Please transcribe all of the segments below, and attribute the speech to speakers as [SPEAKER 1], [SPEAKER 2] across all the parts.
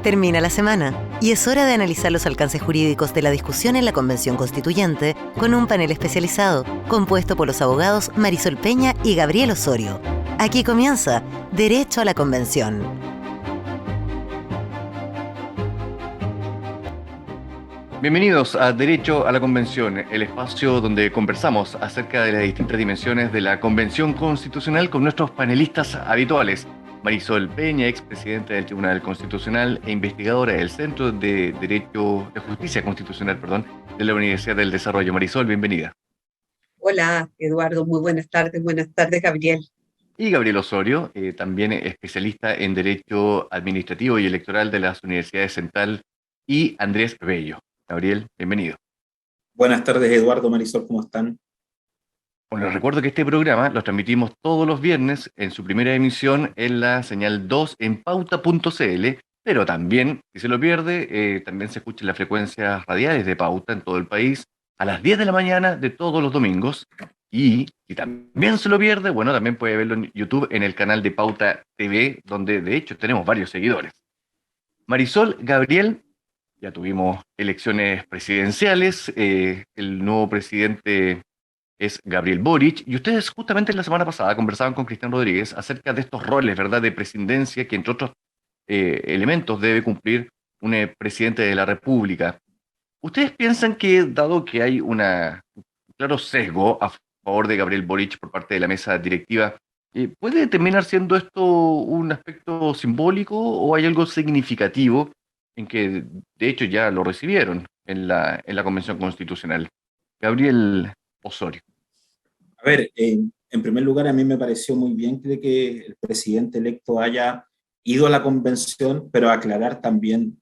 [SPEAKER 1] Termina la semana y es hora de analizar los alcances jurídicos de la discusión en la Convención Constituyente con un panel especializado compuesto por los abogados Marisol Peña y Gabriel Osorio. Aquí comienza Derecho a la Convención.
[SPEAKER 2] Bienvenidos a Derecho a la Convención, el espacio donde conversamos acerca de las distintas dimensiones de la Convención Constitucional con nuestros panelistas habituales. Marisol Peña, expresidenta del Tribunal Constitucional e investigadora del Centro de Justicia Constitucional, de la Universidad del Desarrollo. Marisol, bienvenida.
[SPEAKER 3] Hola, Eduardo, muy buenas tardes, Gabriel.
[SPEAKER 2] Y Gabriel Osorio, también especialista en Derecho Administrativo y Electoral de las Universidades Central y Andrés Bello. Gabriel, bienvenido.
[SPEAKER 4] Buenas tardes, Eduardo, Marisol, ¿cómo están?
[SPEAKER 2] Bueno, les recuerdo que este programa lo transmitimos todos los viernes en su primera emisión en la señal 2 en pauta.cl, pero también, si se lo pierde, también se escucha en las frecuencias radiales de Pauta en todo el país a las 10 de la mañana de todos los domingos. Y si también se lo pierde, bueno, también puede verlo en YouTube en el canal de Pauta TV, donde de hecho tenemos varios seguidores. Marisol, Gabriel, ya tuvimos elecciones presidenciales, el nuevo presidente es Gabriel Boric, y ustedes justamente la semana pasada conversaban con Cristian Rodríguez acerca de estos roles, ¿verdad?, de presidencia que entre otros elementos debe cumplir un presidente de la República. ¿Ustedes piensan que, dado que hay un claro sesgo a favor de Gabriel Boric por parte de la mesa directiva, puede terminar siendo esto un aspecto simbólico o hay algo significativo en que de hecho ya lo recibieron en la Convención Constitucional? Gabriel Osorio.
[SPEAKER 4] A ver, en primer lugar, a mí me pareció muy bien que el presidente electo haya ido a la convención, pero aclarar también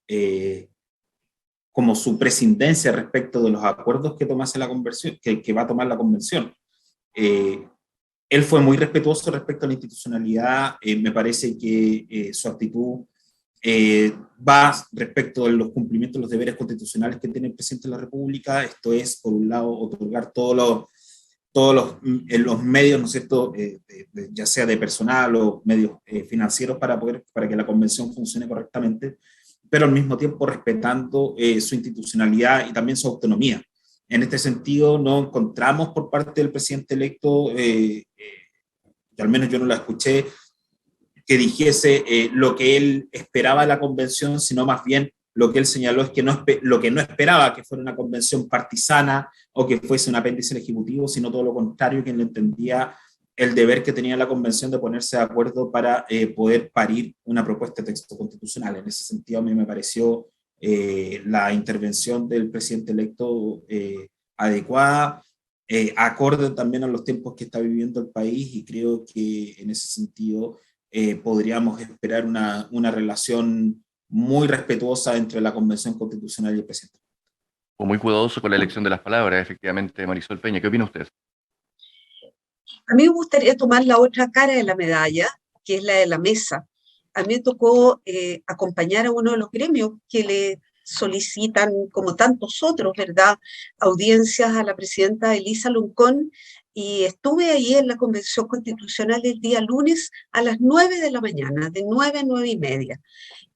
[SPEAKER 4] como su presidencia respecto de los acuerdos que tomase la convención, que va a tomar la convención. Él fue muy respetuoso respecto a la institucionalidad, me parece que su actitud va respecto de los cumplimientos de los deberes constitucionales que tiene el presidente de la República. Esto es, por un lado, otorgar todos los medios, ¿no es cierto?, ya sea de personal o medios financieros para que la convención funcione correctamente, pero al mismo tiempo respetando su institucionalidad y también su autonomía. En este sentido, no encontramos por parte del presidente electo, y al menos yo no la escuché, que dijese lo que él esperaba de la convención, sino más bien lo que él señaló es que lo que no esperaba que fuera una convención partisana o que fuese un apéndice ejecutivo, sino todo lo contrario, que él entendía el deber que tenía la convención de ponerse de acuerdo para poder parir una propuesta de texto constitucional. En ese sentido, a mí me pareció la intervención del presidente electo adecuada, acorde también a los tiempos que está viviendo el país, y creo que en ese sentido podríamos esperar una relación muy respetuosa entre la Convención Constitucional y el presidente.
[SPEAKER 2] O muy cuidadoso con la elección de las palabras, efectivamente, Marisol Peña. ¿Qué opina usted?
[SPEAKER 3] A mí me gustaría tomar la otra cara de la medalla, que es la de la mesa. A mí me tocó acompañar a uno de los gremios que le solicitan, como tantos otros, ¿verdad?, audiencias a la presidenta Elisa Loncón, y estuve ahí en la Convención Constitucional el día lunes a las 9 de la mañana, de 9 a 9:30.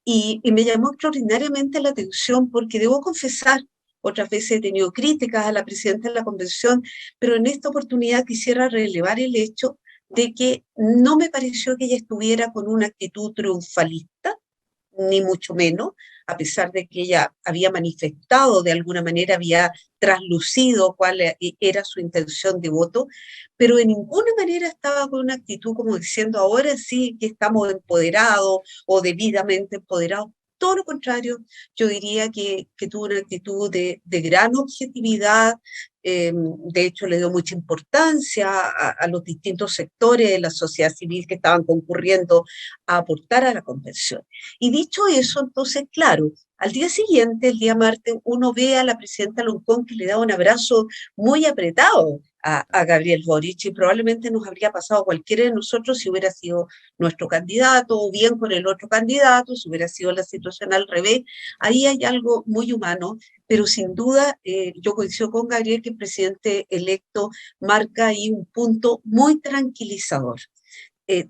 [SPEAKER 3] Y me llamó extraordinariamente la atención porque debo confesar, otras veces he tenido críticas a la presidenta de la convención, pero en esta oportunidad quisiera relevar el hecho de que no me pareció que ella estuviera con una actitud triunfalista, ni mucho menos, a pesar de que ella había manifestado, de alguna manera había traslucido cuál era su intención de voto, pero de ninguna manera estaba con una actitud como diciendo ahora sí que estamos empoderados o debidamente empoderados. Todo lo contrario, yo diría que tuvo una actitud de gran objetividad. De hecho, le dio mucha importancia a los distintos sectores de la sociedad civil que estaban concurriendo a aportar a la convención. Y dicho eso, entonces, claro, al día siguiente, el día martes, uno ve a la presidenta Loncón que le da un abrazo muy apretado a Gabriel Boric, y probablemente nos habría pasado a cualquiera de nosotros si hubiera sido nuestro candidato, o bien con el otro candidato, si hubiera sido la situación al revés. Ahí hay algo muy humano, pero sin duda yo coincido con Gabriel que el presidente electo marca ahí un punto muy tranquilizador.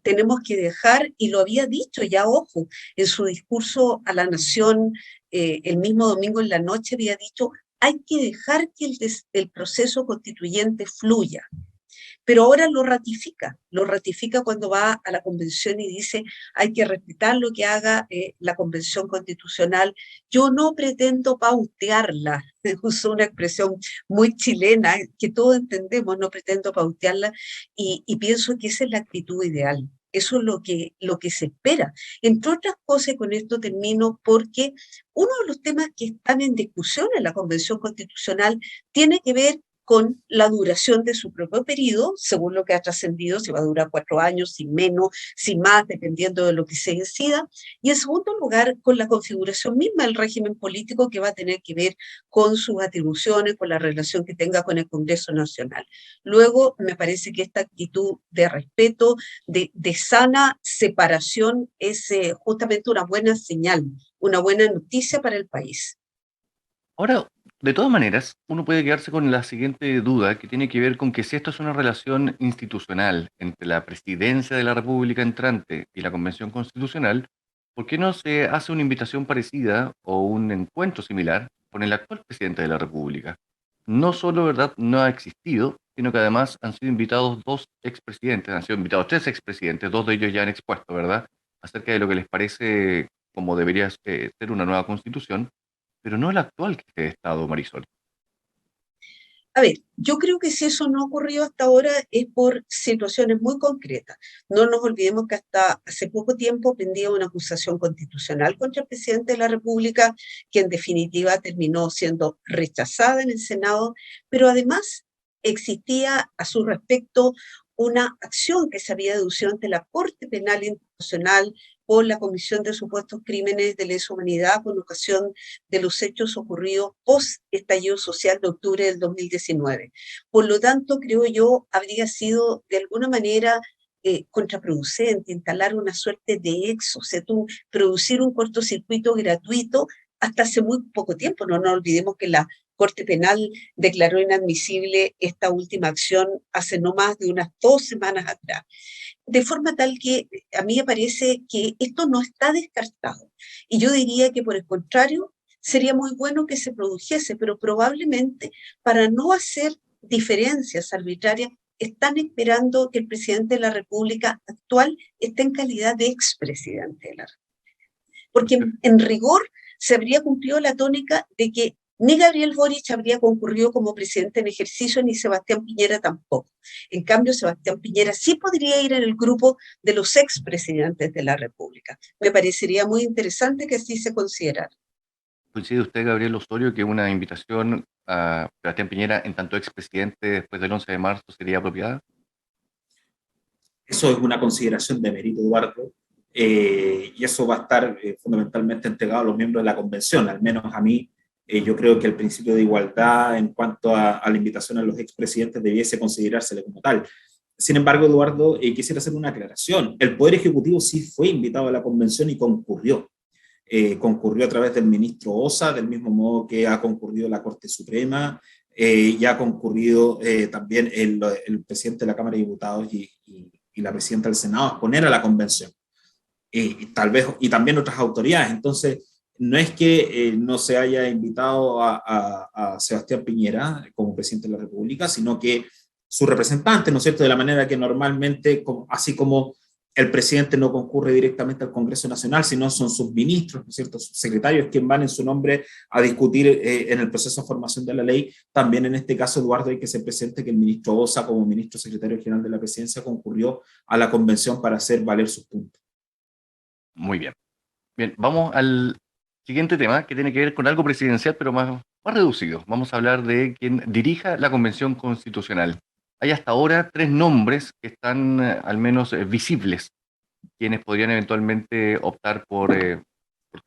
[SPEAKER 3] tenemos que dejar, y lo había dicho ya, ojo, en su discurso a la nación, el mismo domingo en la noche había dicho, hay que dejar que el proceso constituyente fluya. Pero ahora lo ratifica cuando va a la convención y dice hay que respetar lo que haga la convención constitucional. Yo no pretendo pautearla, uso una expresión muy chilena que todos entendemos, no pretendo pautearla y pienso que esa es la actitud ideal. Eso es lo que se espera. Entre otras cosas, y con esto termino, porque uno de los temas que están en discusión en la Convención Constitucional tiene que ver con la duración de su propio periodo, según lo que ha trascendido, si va a durar 4 años, si menos, si más, dependiendo de lo que se decida. Y en segundo lugar, con la configuración misma del régimen político que va a tener que ver con sus atribuciones, con la relación que tenga con el Congreso Nacional. Luego, me parece que esta actitud de respeto, de sana separación, es justamente una buena señal, una buena noticia para el país.
[SPEAKER 2] Ahora, de todas maneras, uno puede quedarse con la siguiente duda que tiene que ver con que si esto es una relación institucional entre la presidencia de la República entrante y la Convención Constitucional, ¿por qué no se hace una invitación parecida o un encuentro similar con el actual presidente de la República? No solo, ¿verdad?, no ha existido, sino que además han sido invitados dos expresidentes, han sido invitados tres expresidentes, dos de ellos ya han expuesto, ¿verdad?, acerca de lo que les parece como debería ser una nueva constitución, pero no el actual jefe de Estado, Marisol.
[SPEAKER 3] A ver, yo creo que si eso no ha ocurrido hasta ahora es por situaciones muy concretas. No nos olvidemos que hasta hace poco tiempo pendía una acusación constitucional contra el presidente de la República, que en definitiva terminó siendo rechazada en el Senado, pero además existía a su respecto una acción que se había deducido ante la Corte Penal Internacional por la Comisión de Supuestos Crímenes de Lesa Humanidad con ocasión de los hechos ocurridos post-estallido social de octubre del 2019. Por lo tanto, creo yo, habría sido de alguna manera contraproducente instalar una suerte de exo, o sea, tú producir un cortocircuito gratuito hasta hace muy poco tiempo. No nos olvidemos que la Corte Penal declaró inadmisible esta última acción hace no más de unas 2 semanas atrás. De forma tal que a mí me parece que esto no está descartado. Y yo diría que por el contrario, sería muy bueno que se produjese, pero probablemente para no hacer diferencias arbitrarias, están esperando que el presidente de la República actual esté en calidad de expresidente de la República. Porque en rigor se habría cumplido la tónica de que ni Gabriel Boric habría concurrido como presidente en ejercicio, ni Sebastián Piñera tampoco. En cambio, Sebastián Piñera sí podría ir en el grupo de los expresidentes de la República. Me parecería muy interesante que así se considerara.
[SPEAKER 2] ¿Coincide usted, Gabriel Osorio, que una invitación a Sebastián Piñera en tanto expresidente después del 11 de marzo sería apropiada?
[SPEAKER 4] Eso es una consideración de mérito, Eduardo, y eso va a estar fundamentalmente entregado a los miembros de la convención, al menos a mí. Yo creo que el principio de igualdad en cuanto a la invitación a los expresidentes debiese considerársele como tal. Sin embargo, Eduardo, quisiera hacer una aclaración. El Poder Ejecutivo sí fue invitado a la convención y concurrió. Concurrió a través del ministro Osa, del mismo modo que ha concurrido la Corte Suprema, y ha concurrido también el presidente de la Cámara de Diputados y la presidenta del Senado a exponer a la convención. Tal vez, y también otras autoridades. Entonces, no es que no se haya invitado a Sebastián Piñera como presidente de la República, sino que su representante, ¿no es cierto?, de la manera que normalmente, así como el presidente no concurre directamente al Congreso Nacional, sino son sus ministros, ¿no es cierto?, sus secretarios, quienes van en su nombre a discutir en el proceso de formación de la ley. También en este caso, Eduardo, hay que ser presente que el ministro Osa, como ministro secretario general de la presidencia, concurrió a la convención para hacer valer sus puntos.
[SPEAKER 2] Muy bien. Bien, vamos al siguiente tema que tiene que ver con algo presidencial, pero más reducido. Vamos a hablar de quien dirija la Convención Constitucional. Hay hasta ahora 3 nombres que están al menos visibles, quienes podrían eventualmente optar por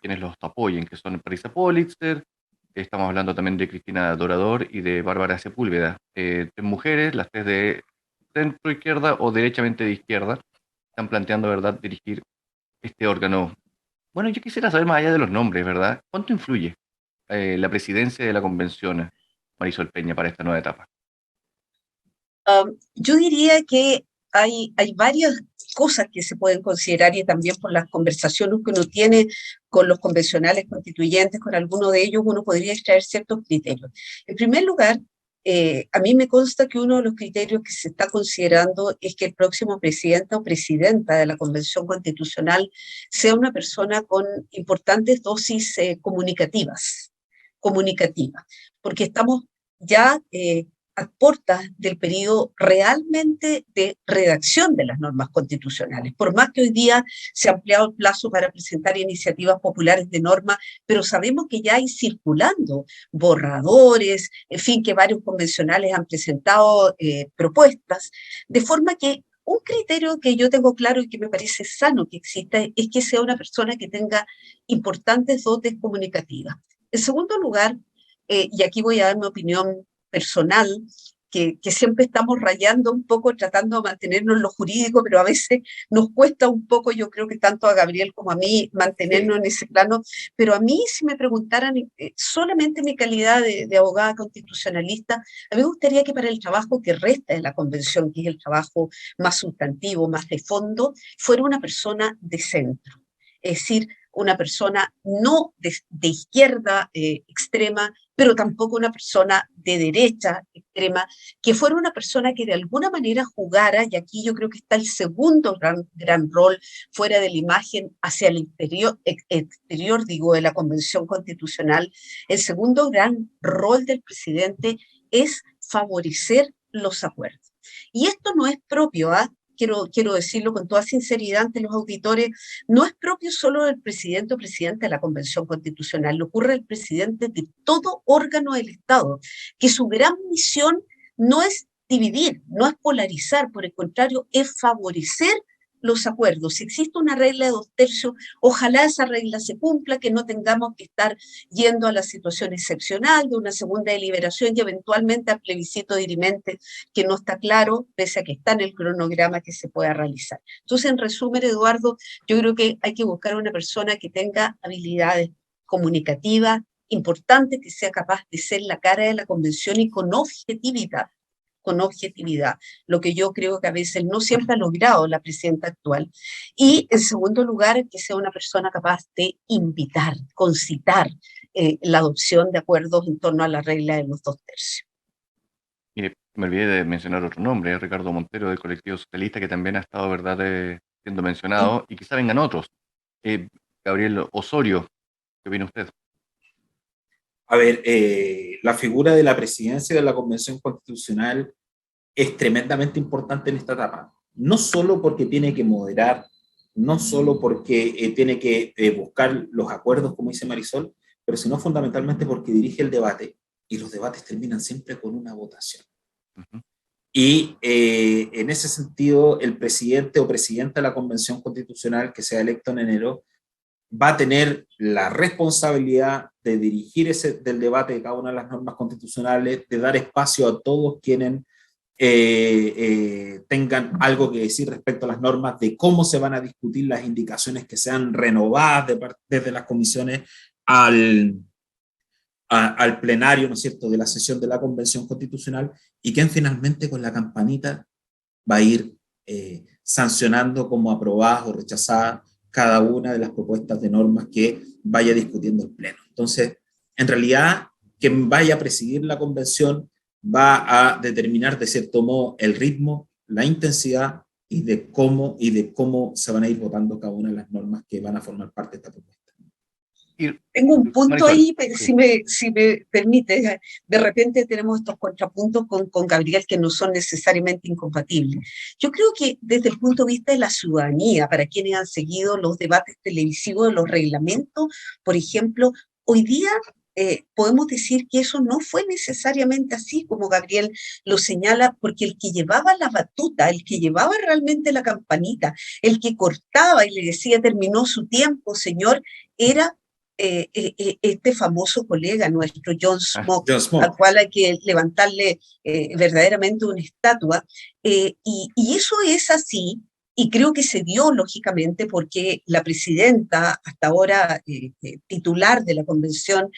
[SPEAKER 2] quienes los apoyen, que son Parisa Politzer, estamos hablando también de Cristina Dorador y de Bárbara Sepúlveda. 3 mujeres, las 3 de centro izquierda o derechamente de izquierda, están planteando, ¿verdad?, dirigir este órgano. Bueno, yo quisiera saber más allá de los nombres, ¿verdad? ¿Cuánto influye la presidencia de la convención, Marisol Peña, para esta nueva etapa?
[SPEAKER 3] Yo diría que hay varias cosas que se pueden considerar y también por las conversaciones que uno tiene con los convencionales constituyentes, con alguno de ellos uno podría extraer ciertos criterios. En primer lugar, a mí me consta que uno de los criterios que se está considerando es que el próximo presidente o presidenta de la Convención Constitucional sea una persona con importantes dosis comunicativas, porque estamos ya a puertas del periodo realmente de redacción de las normas constitucionales. Por más que hoy día se ha ampliado el plazo para presentar iniciativas populares de norma, pero sabemos que ya hay circulando borradores, en fin, que varios convencionales han presentado propuestas, de forma que un criterio que yo tengo claro y que me parece sano que exista es que sea una persona que tenga importantes dotes comunicativas. En segundo lugar, y aquí voy a dar mi opinión personal, que siempre estamos rayando un poco, tratando de mantenernos en lo jurídico, pero a veces nos cuesta un poco, yo creo que tanto a Gabriel como a mí, mantenernos en ese plano, pero a mí, si me preguntaran solamente mi calidad de abogada constitucionalista, a mí me gustaría que para el trabajo que resta de la Convención, que es el trabajo más sustantivo, más de fondo, fuera una persona de centro. Es decir, una persona no de izquierda extrema, pero tampoco una persona de derecha extrema, que fuera una persona que de alguna manera jugara, y aquí yo creo que está el segundo gran rol fuera de la imagen hacia el exterior, digo, de la Convención Constitucional. El segundo gran rol del presidente es favorecer los acuerdos. Y esto no es propio, quiero decirlo con toda sinceridad ante los auditores, no es propio solo del presidente o presidenta de la Convención Constitucional, le ocurre al presidente de todo órgano del Estado, que su gran misión no es dividir, no es polarizar, por el contrario, es favorecer los acuerdos. Si existe una regla de 2/3, ojalá esa regla se cumpla, que no tengamos que estar yendo a la situación excepcional de una segunda deliberación y eventualmente al plebiscito dirimente, que no está claro, pese a que está en el cronograma que se pueda realizar. Entonces, en resumen, Eduardo, yo creo que hay que buscar una persona que tenga habilidades comunicativas importantes, que sea capaz de ser la cara de la convención y con objetividad, lo que yo creo que a veces no siempre ha logrado la presidenta actual. Y en segundo lugar, que sea una persona capaz de invitar, concitar la adopción de acuerdos en torno a la regla de los 2/3.
[SPEAKER 2] Mire, me olvidé de mencionar otro nombre, Ricardo Montero del Colectivo Socialista, que también ha estado, ¿verdad?, siendo mencionado, y quizá vengan otros. Gabriel Osorio, ¿qué opina usted?
[SPEAKER 4] A ver, la figura de la presidencia de la Convención Constitucional es tremendamente importante en esta etapa, no solo porque tiene que moderar, no solo porque tiene que buscar los acuerdos, como dice Marisol, pero sino fundamentalmente porque dirige el debate, y los debates terminan siempre con una votación. Uh-huh. Y en ese sentido, el presidente o presidenta de la Convención Constitucional que sea electo en enero va a tener la responsabilidad de dirigir del debate de cada una de las normas constitucionales, de dar espacio a todos quienes tengan algo que decir respecto a las normas, de cómo se van a discutir las indicaciones que sean renovadas desde las comisiones al plenario, ¿no es cierto?, de la sesión de la Convención Constitucional, y quien finalmente con la campanita va a ir sancionando como aprobadas o rechazadas cada una de las propuestas de normas que vaya discutiendo el Pleno. Entonces, en realidad, quien vaya a presidir la convención va a determinar de cierto modo el ritmo, la intensidad y de cómo se van a ir votando cada una de las normas que van a formar parte de esta propuesta.
[SPEAKER 3] Tengo un punto ahí, si me permite, de repente tenemos estos contrapuntos con Gabriel que no son necesariamente incompatibles. Yo creo que desde el punto de vista de la ciudadanía, para quienes han seguido los debates televisivos de los reglamentos, por ejemplo, hoy día podemos decir que eso no fue necesariamente así, como Gabriel lo señala, porque el que llevaba la batuta, el que llevaba realmente la campanita, el que cortaba y le decía terminó su tiempo, señor, era este famoso colega nuestro, John Smoke, al cual hay que levantarle verdaderamente una estatua, y eso es así, y creo que se dio lógicamente porque la presidenta, hasta ahora titular de la convención,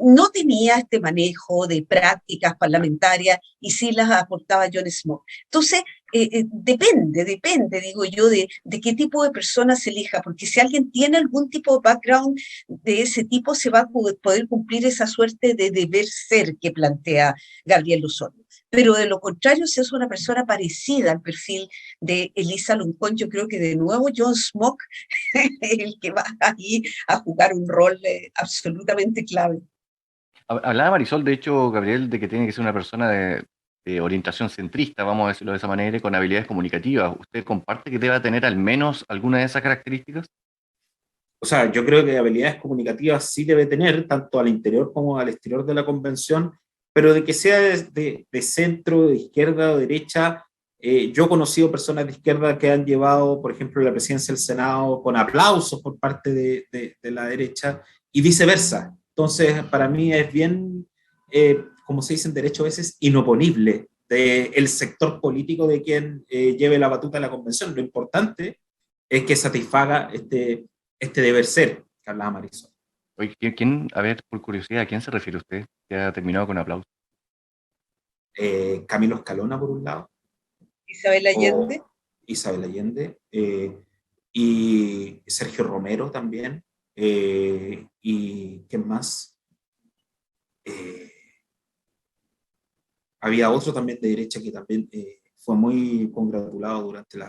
[SPEAKER 3] no tenía este manejo de prácticas parlamentarias y sí las aportaba John Smoke. Entonces, depende, digo yo, de qué tipo de persona se elija, porque si alguien tiene algún tipo de background de ese tipo, se va a poder cumplir esa suerte de deber ser que plantea Gabriel Osorio. Pero de lo contrario, si es una persona parecida al perfil de Elisa Loncón, yo creo que de nuevo John Smock es el que va ahí a jugar un rol absolutamente clave.
[SPEAKER 2] Hablaba Marisol, de hecho, Gabriel, de que tiene que ser una persona de orientación centrista, vamos a decirlo de esa manera, y con habilidades comunicativas. ¿Usted comparte que deba tener al menos alguna de esas características?
[SPEAKER 4] O sea, yo creo que habilidades comunicativas sí debe tener, tanto al interior como al exterior de la convención, pero de que sea de centro, de izquierda o derecha. Yo he conocido personas de izquierda que han llevado, por ejemplo, la presidencia del Senado con aplausos por parte de la derecha y viceversa. Entonces, para mí es bien, como se dice en derecho a veces, inoponible del sector político de quien lleve la batuta de la convención. Lo importante es que satisfaga este deber ser que hablaba Marisol.
[SPEAKER 2] Oye, a ver, por curiosidad, ¿a quién se refiere usted que ha terminado con aplauso?
[SPEAKER 4] Camilo Escalona, por un lado,
[SPEAKER 3] Isabel Allende.
[SPEAKER 4] o Isabel Allende, y Sergio Romero también, y ¿quién más? Había otro también de derecha que también fue muy congratulado durante su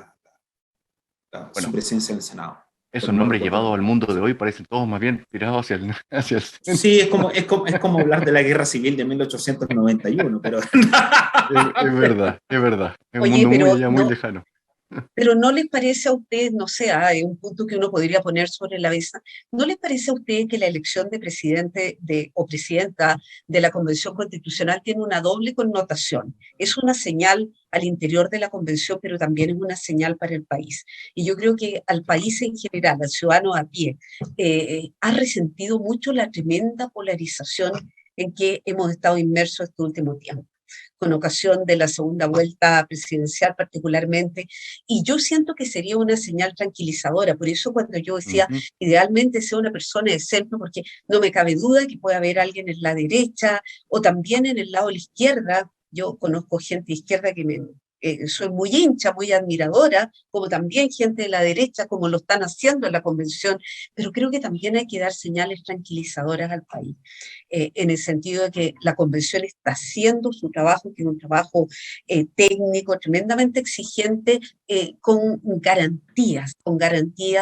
[SPEAKER 2] Bueno,
[SPEAKER 4] presidencia en el Senado.
[SPEAKER 2] esos
[SPEAKER 4] Pero no
[SPEAKER 2] nombres
[SPEAKER 4] recuerdo el
[SPEAKER 2] llevados al
[SPEAKER 4] nombre.
[SPEAKER 2] mundo de hoy parecen todos más bien tirados hacia el, hacia el centro.
[SPEAKER 4] Sí, es como hablar de la guerra civil de 1891, pero
[SPEAKER 2] Es verdad, es verdad. Es un
[SPEAKER 3] Oye,
[SPEAKER 2] mundo muy allá, muy lejano.
[SPEAKER 3] pero ¿no les parece a ustedes, no sé, es un punto que uno podría poner sobre la mesa, ¿no les parece a ustedes que la elección de presidente o presidenta de la Convención Constitucional tiene una doble connotación? Es una señal al interior de la Convención, pero también es una señal para el país. Y yo creo que al país en general, al ciudadano a pie, ha resentido mucho la tremenda polarización en que hemos estado inmersos este último tiempo, con ocasión de la segunda vuelta presidencial particularmente, y yo siento que sería una señal tranquilizadora. Por eso cuando yo decía,
[SPEAKER 2] Ujú.
[SPEAKER 3] idealmente sea una persona de centro, porque no me cabe duda que puede haber alguien en la derecha o también en el lado de la izquierda. Yo conozco gente de izquierda que soy muy hincha, muy admiradora, como también gente de la derecha, como lo están haciendo en la convención, pero creo que también hay que dar señales tranquilizadoras al país, en el sentido de que la convención está haciendo su trabajo, que es un trabajo técnico tremendamente exigente, con garantías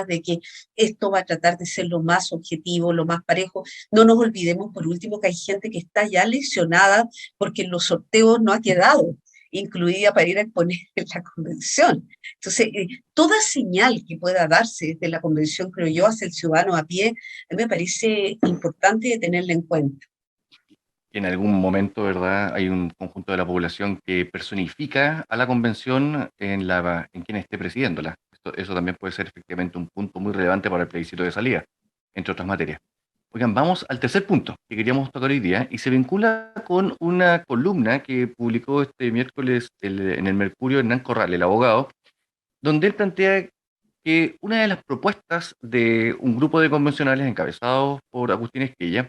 [SPEAKER 3] de que esto va a tratar de ser lo más objetivo, lo más parejo. No nos olvidemos, por último, que hay gente que está ya lesionada porque en los sorteos no ha quedado incluida para ir a exponer en la convención. Entonces, toda señal que pueda darse desde la convención, creo yo, hacia el ciudadano a pie, a mí me parece importante de tenerla en cuenta.
[SPEAKER 2] En algún momento, ¿verdad? Hay un conjunto de la población que personifica a la convención en quien esté presidiéndola. Eso también puede ser efectivamente un punto muy relevante para el plebiscito de salida, entre otras materias. Oigan, vamos al tercer punto que queríamos tocar hoy día y se vincula con una columna que publicó este miércoles en el Mercurio Hernán Corral, el abogado, donde él plantea que una de las propuestas de un grupo de convencionales encabezados por Agustín Esquella,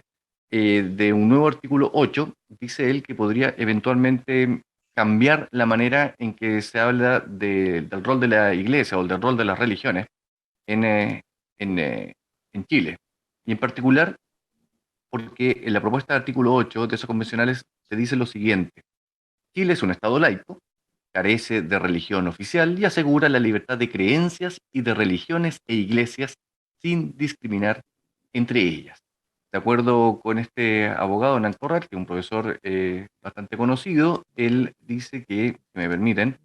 [SPEAKER 2] de un nuevo artículo 8, dice él que podría eventualmente cambiar la manera en que se habla del rol de la iglesia o del rol de las religiones en, en, eh, en Chile. Y en particular, porque en la propuesta de artículo 8 de esos convencionales se dice lo siguiente: Chile es un Estado laico, carece de religión oficial y asegura la libertad de creencias y de religiones e iglesias sin discriminar entre ellas. De acuerdo con este abogado, Hernán Corral, que es un profesor bastante conocido, él dice que, si me permiten,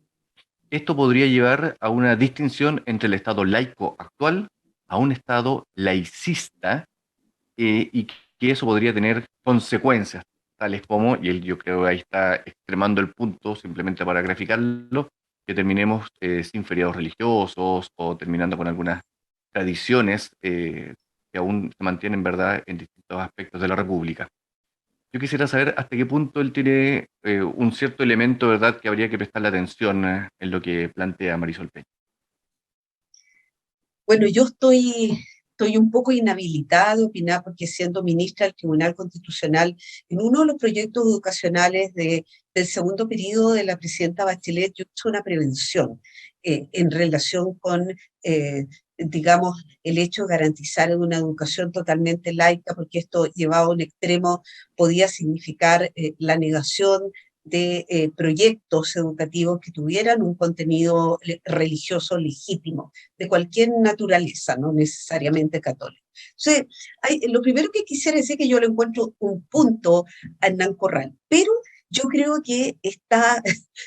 [SPEAKER 2] esto podría llevar a una distinción entre el Estado laico actual a un Estado laicista, y que eso podría tener consecuencias, tales como, y él yo creo que ahí está extremando el punto, simplemente para graficarlo, que terminemos sin feriados religiosos o terminando con algunas tradiciones que aún se mantienen, ¿verdad?, en distintos aspectos de la República. Yo quisiera saber hasta qué punto él tiene un cierto elemento, ¿verdad?, que habría que prestarle atención en lo que plantea Marisol Peña.
[SPEAKER 3] Bueno, yo estoy un poco inhabilitada de opinar porque siendo ministra del Tribunal Constitucional, en uno de los proyectos educacionales de del segundo periodo de la presidenta Bachelet, yo he hecho una prevención en relación con, digamos, el hecho de garantizar una educación totalmente laica, porque esto llevado a un extremo podía significar la negación de proyectos educativos que tuvieran un contenido religioso legítimo, de cualquier naturaleza, no necesariamente católico. Entonces, lo primero que quisiera decir es que yo le encuentro un punto a Hernán Corral, pero yo creo que está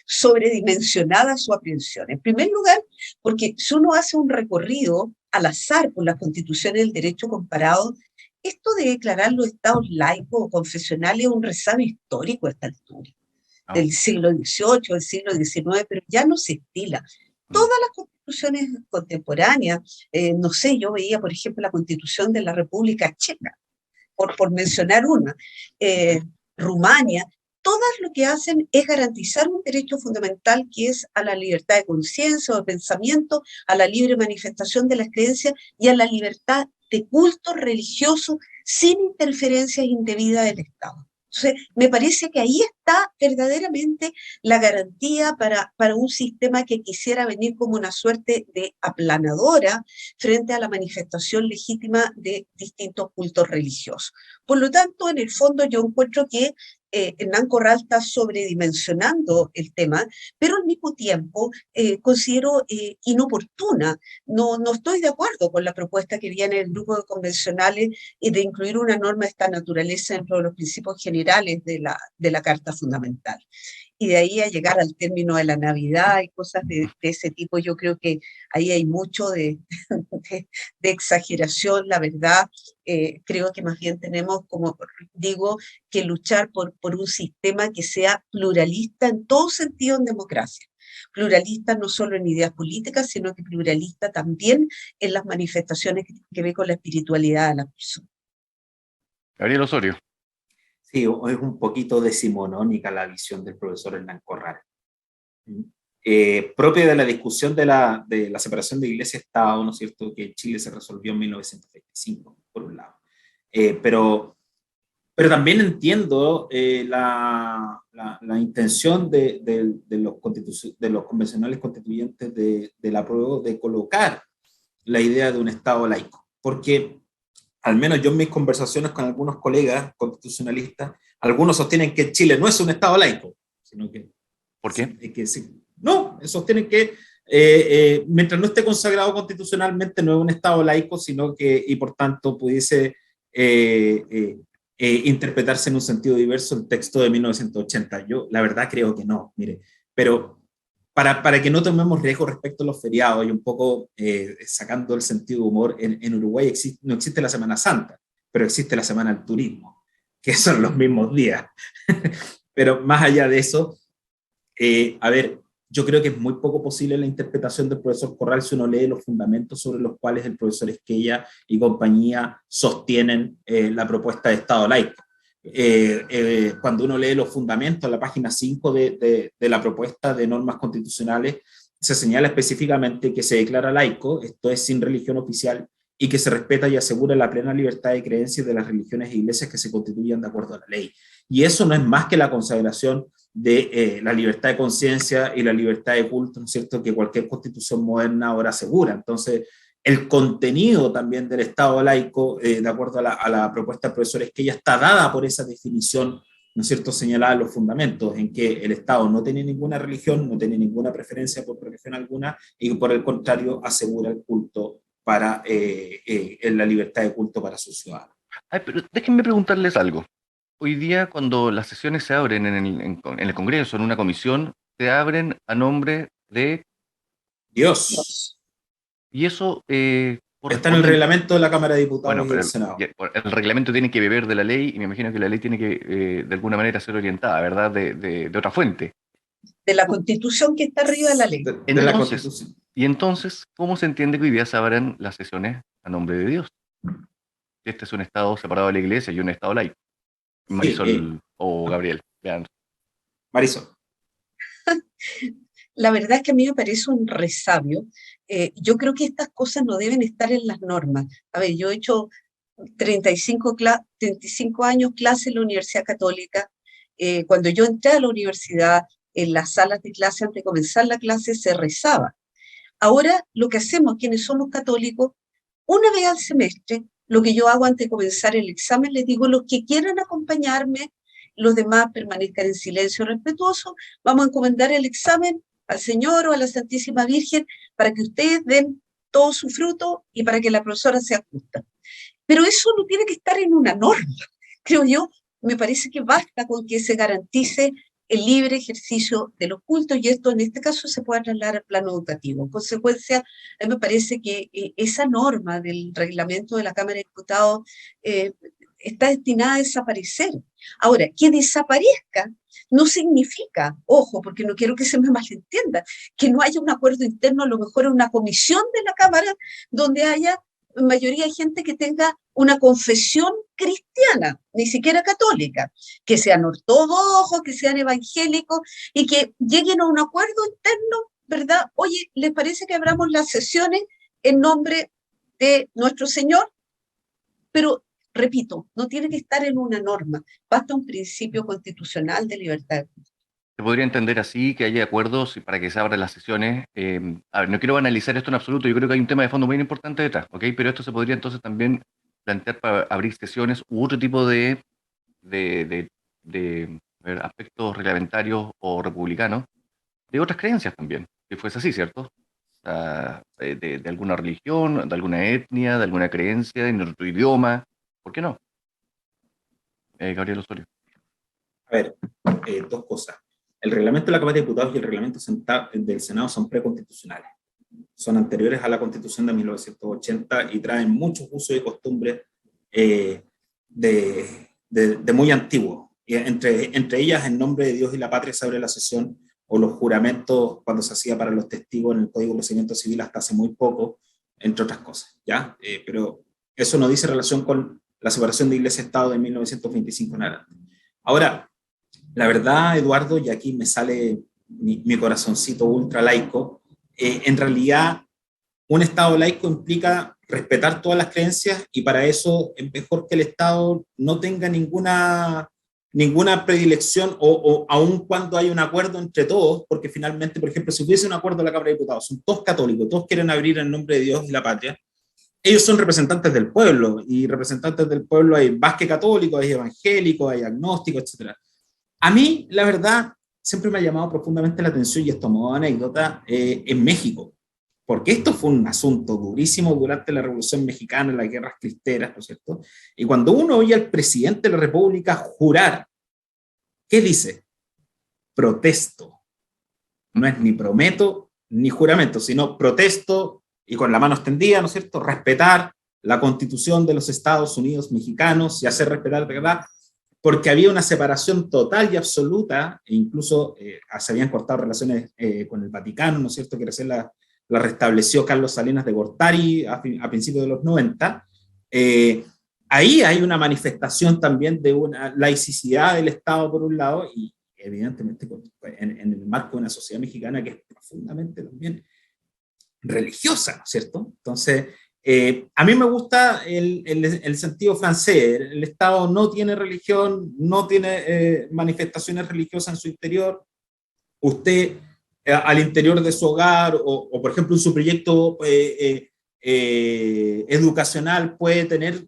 [SPEAKER 3] sobredimensionada su aprehensión. En primer lugar, porque si uno hace un recorrido al azar por las constituciones del derecho comparado, esto de declarar los estados laicos o confesionales es un resabio histórico a esta altura, del siglo XVIII, del siglo XIX, pero ya no se estila. Todas las constituciones contemporáneas, no sé, yo veía, por ejemplo, la constitución de la República Checa, por mencionar una, Rumania, todas lo que hacen es garantizar un derecho fundamental que es a la libertad de conciencia o de pensamiento, a la libre manifestación de las creencias y a la libertad de culto religioso sin interferencias indebidas del Estado. Entonces, me parece que ahí está verdaderamente la garantía para un sistema que quisiera venir como una suerte de aplanadora frente a la manifestación legítima de distintos cultos religiosos. Por lo tanto, en el fondo yo encuentro que Hernán Corral está sobredimensionando el tema, pero al mismo tiempo considero inoportuna. No estoy de acuerdo con la propuesta que viene del grupo de convencionales de incluir una norma de esta naturaleza dentro de los principios generales de la Carta Fundamental. Y de ahí a llegar al término de la Navidad y cosas de ese tipo, yo creo que ahí hay mucho de exageración, la verdad. Creo que más bien tenemos, como digo, que luchar por un sistema que sea pluralista en todo sentido en democracia. Pluralista no solo en ideas políticas, sino que pluralista también en las manifestaciones que tienen que ver con la espiritualidad de la persona.
[SPEAKER 2] Gabriel Osorio.
[SPEAKER 4] Sí, es un poquito decimonónica la visión del profesor Hernán Corral. Propia de la discusión de la separación de Iglesia-Estado, ¿no es cierto?, que en Chile se resolvió en 1925, por un lado. Pero también entiendo la intención de los convencionales constituyentes de la prueba de colocar la idea de un Estado laico, porque al menos yo en mis conversaciones con algunos colegas constitucionalistas, algunos sostienen que Chile no es un Estado laico, sino que...
[SPEAKER 2] ¿Por qué?
[SPEAKER 4] No, sostienen que mientras no esté consagrado constitucionalmente no es un Estado laico, sino que, y por tanto pudiese interpretarse en un sentido diverso el texto de 1980. Yo la verdad creo que no, mire, pero para que no tomemos riesgo respecto a los feriados y un poco sacando el sentido de humor, en Uruguay no existe la Semana Santa, pero existe la Semana del Turismo, que son los mismos días. Pero más allá de eso, a ver, yo creo que es muy poco posible la interpretación del profesor Corral si uno lee los fundamentos sobre los cuales el profesor Esquella y compañía sostienen la propuesta de Estado laico. Cuando uno lee los fundamentos, en la página 5 de la propuesta de normas constitucionales, se señala específicamente que se declara laico, esto es sin religión oficial, y que se respeta y asegura la plena libertad de creencias de las religiones e iglesias que se constituyan de acuerdo a la ley. Y eso no es más que la consagración de la libertad de conciencia y la libertad de culto, ¿no es cierto?, que cualquier constitución moderna ahora asegura. Entonces, el contenido también del Estado laico, de acuerdo a la propuesta del profesor Esquella, está dada por esa definición, ¿no es cierto?, señalada en los fundamentos, en que el Estado no tiene ninguna religión, no tiene ninguna preferencia por religión alguna, y por el contrario asegura el culto para la libertad de culto para sus ciudadanos.
[SPEAKER 2] Ay, pero déjenme preguntarles algo. Hoy día, cuando las sesiones se abren en el Congreso, en una comisión, se abren a nombre de
[SPEAKER 4] Dios.
[SPEAKER 2] Y eso
[SPEAKER 4] está en el reglamento de la Cámara de Diputados y del Senado.
[SPEAKER 2] El reglamento tiene que beber de la ley, y me imagino que la ley tiene que, de alguna manera, ser orientada, ¿verdad?, de otra fuente.
[SPEAKER 3] De la Constitución que está arriba de la ley.
[SPEAKER 4] De la Constitución.
[SPEAKER 2] Y entonces, ¿cómo se entiende que hoy día se abran las sesiones a nombre de Dios? Este es un Estado separado de la Iglesia y un Estado laico. Marisol o Gabriel, vean.
[SPEAKER 4] Marisol.
[SPEAKER 3] La verdad es que a mí me parece un resabio. Yo creo que estas cosas no deben estar en las normas. A ver, yo he hecho 35 años clase en la Universidad Católica. Cuando yo entré a la universidad, en las salas de clase, antes de comenzar la clase, se rezaba. Ahora, lo que hacemos quienes somos católicos, una vez al semestre, lo que yo hago antes de comenzar el examen, les digo, los que quieran acompañarme, los demás permanezcan en silencio respetuoso, vamos a encomendar el examen al Señor o a la Santísima Virgen para que ustedes den todo su fruto y para que la profesora sea justa. Pero eso no tiene que estar en una norma, creo yo. Me parece que basta con que se garantice el libre ejercicio de los cultos, y esto en este caso se puede trasladar al plano educativo. En consecuencia, a mí me parece que esa norma del reglamento de la Cámara de Diputados está destinada a desaparecer. Ahora, que desaparezca no significa, ojo, porque no quiero que se me malentienda, que no haya un acuerdo interno, a lo mejor en una comisión de la Cámara, donde haya mayoría de gente que tenga una confesión cristiana, ni siquiera católica, que sean ortodoxos, que sean evangélicos y que lleguen a un acuerdo interno, ¿verdad? Oye, ¿les parece que abramos las sesiones en nombre de nuestro Señor? Pero, repito, no tiene que estar en una norma, basta un principio constitucional de libertad.
[SPEAKER 2] Se podría entender así, que haya acuerdos para que se abran las sesiones. A ver, no quiero analizar esto en absoluto, yo creo que hay un tema de fondo muy importante detrás, ¿ok? Pero esto se podría entonces también plantear para abrir sesiones u otro tipo a ver, aspectos reglamentarios o republicanos de otras creencias también, si fuese así, ¿cierto? O sea, de alguna religión, de alguna etnia, de alguna creencia, en otro idioma, ¿por qué no? Gabriel Osorio.
[SPEAKER 4] A ver, dos cosas. El reglamento de la Cámara de Diputados y el reglamento del Senado son preconstitucionales. Son anteriores a la Constitución de 1980 y traen muchos usos y costumbres de muy antiguos. Y entre ellas, en nombre de Dios y la patria se abre la sesión, o los juramentos cuando se hacía para los testigos en el Código de Procedimiento Civil hasta hace muy poco, entre otras cosas, ¿ya? Pero eso no dice relación con la separación de Iglesia-Estado de 1925 en adelante. Ahora, la verdad, Eduardo, y aquí me sale mi corazoncito ultra laico, en realidad un Estado laico implica respetar todas las creencias, y para eso es mejor que el Estado no tenga ninguna predilección, o aun cuando hay un acuerdo entre todos, porque finalmente, por ejemplo, si hubiese un acuerdo en la Cámara de Diputados, son todos católicos, todos quieren abrir en nombre de Dios y la patria, ellos son representantes del pueblo, y representantes del pueblo hay más que católicos, hay evangélicos, hay agnósticos, etc. A mí, la verdad, siempre me ha llamado profundamente la atención, y esto como anécdota, en México, porque esto fue un asunto durísimo durante la Revolución Mexicana, las guerras cristeras, ¿no es cierto? Y cuando uno oye al presidente de la República jurar, ¿qué dice? Protesto. No es ni prometo ni juramento, sino protesto, y con la mano extendida, ¿no es cierto?, respetar la Constitución de los Estados Unidos mexicanos y hacer respetar, de verdad, porque había una separación total y absoluta, e incluso se habían cortado relaciones con el Vaticano, ¿no es cierto?, que recién la restableció Carlos Salinas de Gortari a principios de los 90. Ahí hay una manifestación también de una laicidad del Estado, por un lado, y evidentemente en el marco de una sociedad mexicana que es profundamente también religiosa, ¿no es cierto? Entonces, a mí me gusta el sentido francés. El Estado no tiene religión, no tiene manifestaciones religiosas en su interior. Usted, al interior de su hogar, o por ejemplo en su proyecto educacional, puede tener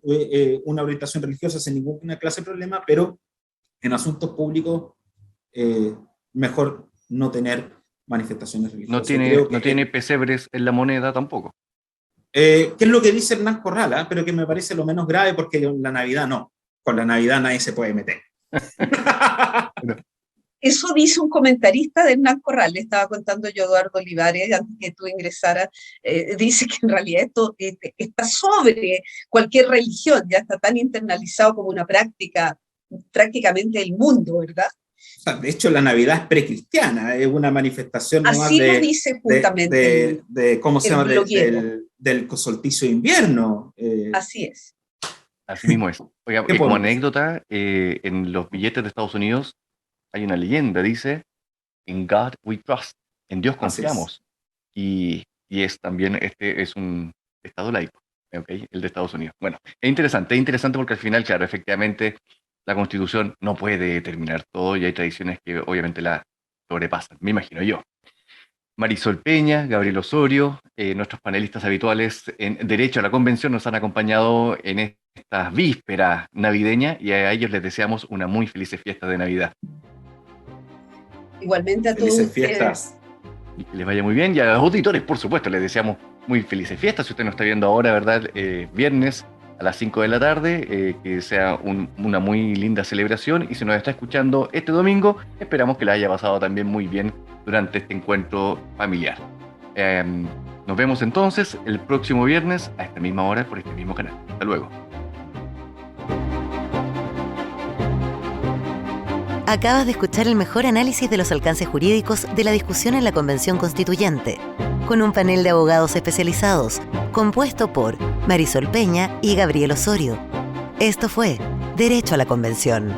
[SPEAKER 4] una orientación religiosa sin ninguna clase de problema, pero en asuntos públicos mejor no tener manifestaciones religiosas.
[SPEAKER 2] No tiene pesebres en la moneda tampoco.
[SPEAKER 4] Que es lo que dice Hernán Corral, pero que me parece lo menos grave, porque la Navidad no. Con la Navidad nadie se puede meter.
[SPEAKER 3] Eso dice un comentarista de Hernán Corral, le estaba contando yo a Eduardo Olivares antes que tú ingresaras, dice que en realidad esto está sobre cualquier religión, ya está tan internalizado como una práctica prácticamente del mundo, ¿verdad?
[SPEAKER 4] O sea, de hecho, la Navidad es precristiana, es una manifestación
[SPEAKER 3] así lo dice justamente
[SPEAKER 4] ¿cómo se llama? Del solsticio de invierno.
[SPEAKER 3] Así es.
[SPEAKER 2] Así mismo es. Oiga, como anécdota, en los billetes de Estados Unidos hay una leyenda, dice, "In God we trust", en Dios confiamos. Y es también, este es un estado laico, ¿okay? El de Estados Unidos. Bueno, es interesante porque al final, claro, efectivamente, la Constitución no puede determinar todo y hay tradiciones que obviamente la sobrepasan, me imagino yo. Marisol Peña, Gabriel Osorio, nuestros panelistas habituales en Derecho a la Convención nos han acompañado en estas vísperas navideñas y a ellos les deseamos una muy feliz fiesta de Navidad.
[SPEAKER 3] Igualmente a todos
[SPEAKER 4] Felices
[SPEAKER 3] ustedes.
[SPEAKER 4] fiestas.
[SPEAKER 2] Y que les vaya muy bien y a los auditores, por supuesto, les deseamos muy felices fiestas. Si usted nos está viendo ahora, ¿verdad? Viernes a las 5 de la tarde, que sea una muy linda celebración y si nos está escuchando este domingo, esperamos que la haya pasado también muy bien durante este encuentro familiar. Nos vemos entonces el próximo viernes a esta misma hora por este mismo canal. Hasta luego.
[SPEAKER 1] Acabas de escuchar el mejor análisis de los alcances jurídicos de la discusión en la Convención Constituyente, con un panel de abogados especializados, compuesto por Marisol Peña y Gabriel Osorio. Esto fue Derecho a la Convención.